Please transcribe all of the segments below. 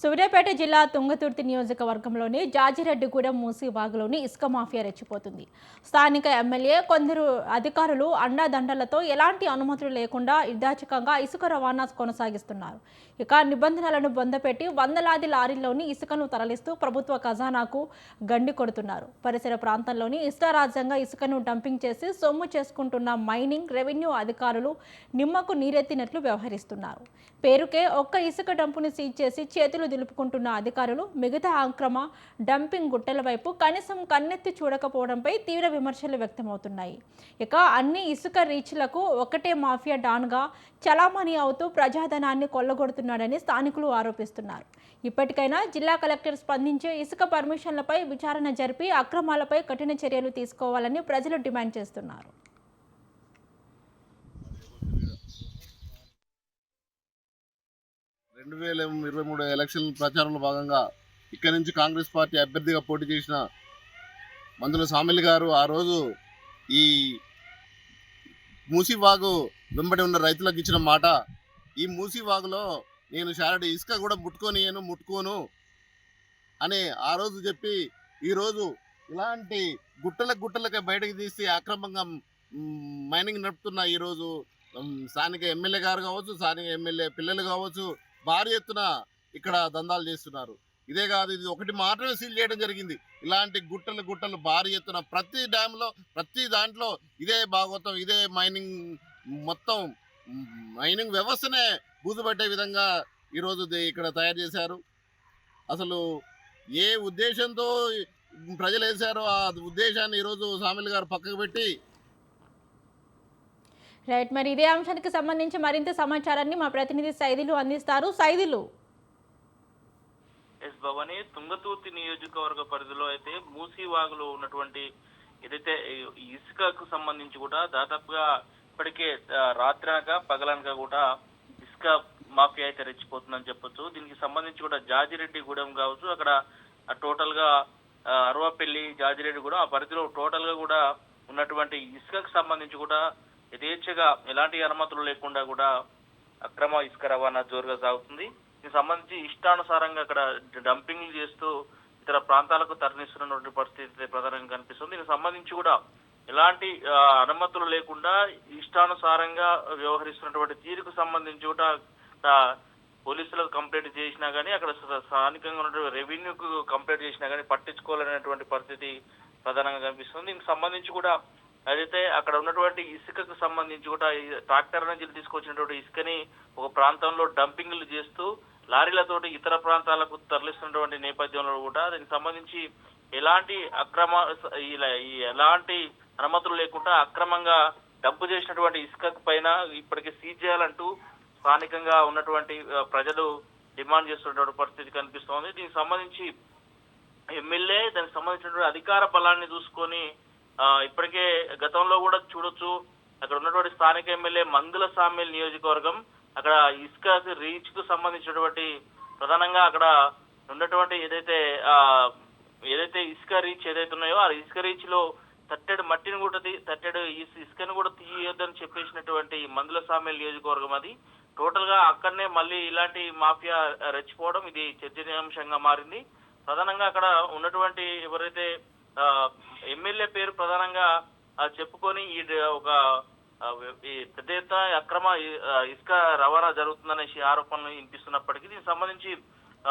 సూర్యాపేట జిల్లా తుంగతుర్తి నియోజకవర్గంలోని జాజిరెడ్డిగూడెం మూసీ వాగులోని ఇసుక మాఫియా రెచ్చిపోతుంది. స్థానిక ఎమ్మెల్యే కొందరు అధికారులు అండాదండలతో ఎలాంటి అనుమతులు లేకుండా ఇర్దాచికంగా ఇసుక రవాణా కొనసాగిస్తున్నారు. ఇక నిబంధనలను బొందపెట్టి వందలాది లారీల్లోని ఇసుకను తరలిస్తూ ప్రభుత్వ ఖజానాకు గండి కొడుతున్నారు. పరిసర ప్రాంతాల్లోని ఇష్టారాజ్యంగా ఇసుకను డంపింగ్ చేసి సొమ్ము చేసుకుంటున్న మైనింగ్, రెవెన్యూ అధికారులు నిమ్మకు నీరెత్తినట్లు వ్యవహరిస్తున్నారు. పేరుకే ఒక్క ఇసుక డంపును సీజ్ చేసి చేతులు దులుపుకుంటున్న అధికారులు మిగతా అక్రమ డంపింగ్ గుట్టల వైపు కనీసం కన్నెత్తి చూడకపోవడంపై తీవ్ర విమర్శలు వ్యక్తమవుతున్నాయి. ఇక అన్ని ఇసుక రీచ్లకు ఒకటే మాఫియా డాన్గా చలామణి అవుతూ ప్రజాధనాన్ని కొల్లగొడుతున్నాడని స్థానికులు ఆరోపిస్తున్నారు. ఇప్పటికైనా జిల్లా కలెక్టర్ స్పందించే ఇసుక పర్మిషన్లపై విచారణ జరిపి అక్రమాలపై కఠిన చర్యలు తీసుకోవాలని ప్రజలు డిమాండ్ చేస్తున్నారు. 2023 ఎలక్షన్ ప్రచారంలో భాగంగా ఇక్కడి నుంచి కాంగ్రెస్ పార్టీ అభ్యర్థిగా పోటీ చేసిన మందుల సామిల్ గారు ఆ రోజు ఈ మూసీవాగు వెంబడి ఉన్న రైతులకు ఇచ్చిన మాట, ఈ మూసీవాగులో నేను షారడి ఇసుక కూడా ముట్టుకోను అని ఆ రోజు చెప్పి ఈరోజు ఇలాంటి గుట్టలకే బయటకు తీసి అక్రమంగా మైనింగ్ నడుపుతున్న ఈరోజు స్థానిక ఎమ్మెల్యే గారు కావచ్చు, స్థానిక ఎమ్మెల్యే పిల్లలు కావచ్చు, భారీ ఎత్తున ఇక్కడ దందాలు చేస్తున్నారు. ఇదే కాదు, ఇది ఒకటి మాత్రమే సీల్ చేయడం జరిగింది. ఇలాంటి గుట్టలు భారీ ఎత్తున ప్రతి డ్యాంలో ప్రతి దాంట్లో ఇదే భాగవతం, ఇదే మొత్తం మైనింగ్ వ్యవస్థనే బూజుపట్టే విధంగా ఈరోజు ఇక్కడ తయారు చేశారు. అసలు ఏ ఉద్దేశంతో ప్రజలు వేశారో ఆ ఉద్దేశాన్ని ఈరోజు సామిల్ గారు పక్కకు పెట్టి రైట్. మరి ఇదే అంశానికి సంబంధించి మరింత సమాచారాన్ని మా ప్రతినిధి సైదులు అందిస్తారు. సైదులు. ఎస్ భవాని, తుంగతుర్తి నియోజకవర్గ పరిధిలో అయితే మూసీవాగులో ఉన్నటువంటి ఏదైతే ఇసుకకు సంబంధించి కూడా దాదాపుగా ఇప్పటికే రాత్రనక పగలనక కూడా ఇసుక మాఫియా అయితే రెచ్చిపోతుందని చెప్పొచ్చు. దీనికి సంబంధించి కూడా జాజిరెడ్డిగూడెం కావచ్చు, అక్కడ టోటల్ గా అరవపల్లి, జాజిరెడ్డిగూడెం ఆ పరిధిలో టోటల్ గా కూడా ఉన్నటువంటి ఇసుకకు సంబంధించి కూడా యథేచ్ఛగా ఎలాంటి అనుమతులు లేకుండా కూడా అక్రమ ఇసుక రవాణా జోరుగా సాగుతుంది. దీనికి సంబంధించి ఇష్టానుసారంగా అక్కడ డంపింగ్లు చేస్తూ ఇతర ప్రాంతాలకు తరలిస్తున్నటువంటి పరిస్థితి ప్రధానంగా కనిపిస్తుంది. దీనికి సంబంధించి కూడా ఎలాంటి అనుమతులు లేకుండా ఇష్టానుసారంగా వ్యవహరిస్తున్నటువంటి తీరుకు సంబంధించి కూడా పోలీసులకు కంప్లైంట్ చేసినా కానీ, అక్కడ స్థానికంగా ఉన్నటువంటి రెవెన్యూకు కంప్లైంట్ చేసినా కానీ పట్టించుకోలేనటువంటి పరిస్థితి ప్రధానంగా కనిపిస్తుంది. దీనికి సంబంధించి కూడా అయితే అక్కడ ఉన్నటువంటి ఇసుకకు సంబంధించి కూడా ట్రాక్టర్ నుంచి తీసుకొచ్చినటువంటి ఇసుకని ఒక ప్రాంతంలో డంపింగ్లు చేస్తూ లారీలతోటి ఇతర ప్రాంతాలకు తరలిస్తున్నటువంటి నేపథ్యంలో కూడా దీనికి సంబంధించి ఎలాంటి ఎలాంటి అనుమతులు లేకుండా అక్రమంగా డంపు చేసినటువంటి ఇసుక పైన ఇప్పటికీ సీజ్ చేయాలంటూ స్థానికంగా ఉన్నటువంటి ప్రజలు డిమాండ్ చేస్తున్నటువంటి పరిస్థితి కనిపిస్తోంది. దీనికి సంబంధించి ఎమ్మెల్యే దానికి సంబంధించినటువంటి అధికార బలాన్ని చూసుకొని ఇప్పటికే గతంలో కూడా చూడొచ్చు, అక్కడ ఉన్నటువంటి స్థానిక ఎమ్మెల్యే మందుల సామిల్ నియోజకవర్గం అక్కడ ఇసుక రీచ్ కు సంబంధించినటువంటి ప్రధానంగా అక్కడ ఉన్నటువంటి ఏదైతే ఇసుక రీచ్ ఏదైతే ఉన్నాయో ఆ ఇసుక రీచ్ లో తట్టెడు మట్టిని కూడా తట్టెడు ఇసుకను కూడా తీయొద్దని చెప్పేసినటువంటి మందుల సామిల్ నియోజకవర్గం అది. టోటల్ గా అక్కడనే మళ్ళీ ఇలాంటి మాఫియా రెచ్చిపోవడం ఇది చర్చనీయాంశంగా మారింది. ప్రధానంగా అక్కడ ఉన్నటువంటి ఎవరైతే ఎమ్మెల్యే పేరు ప్రధానంగా చెప్పుకొని ఒక పెద్ద ఎత్తున అక్రమ ఇసుక రవాణా జరుగుతుందనేసి ఆరోపణలు వినిపిస్తున్నప్పటికీ దీనికి సంబంధించి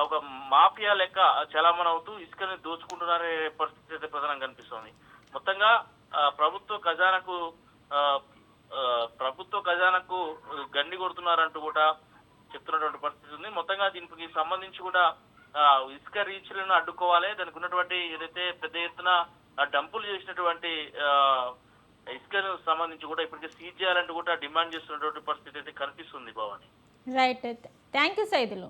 ఒక మాఫియా లెక్క చలామణి అవుతూ ఇసుకని దోచుకుంటున్నారనే పరిస్థితి అయితే ప్రధానంగా కనిపిస్తోంది. మొత్తంగా ప్రభుత్వ ఖజానాకు గండి కొడుతున్నారంటూ కూడా చెప్తున్నటువంటి పరిస్థితి ఉంది. మొత్తంగా దీనికి సంబంధించి కూడా ఇసుక రీచ్లను అడ్డుకోవాలి, దానికి ఉన్నటువంటి ఏదైతే పెద్ద ఎత్తున డంపులు చేసినటువంటి ఇసుకను సంబంధించి కూడా ఇప్పటికే సీజ్ చేయాలంటూ కూడా డిమాండ్ చేస్తున్నటువంటి పరిస్థితి అయితే కనిపిస్తుంది Bhavani. Right. Thank you Saidulu.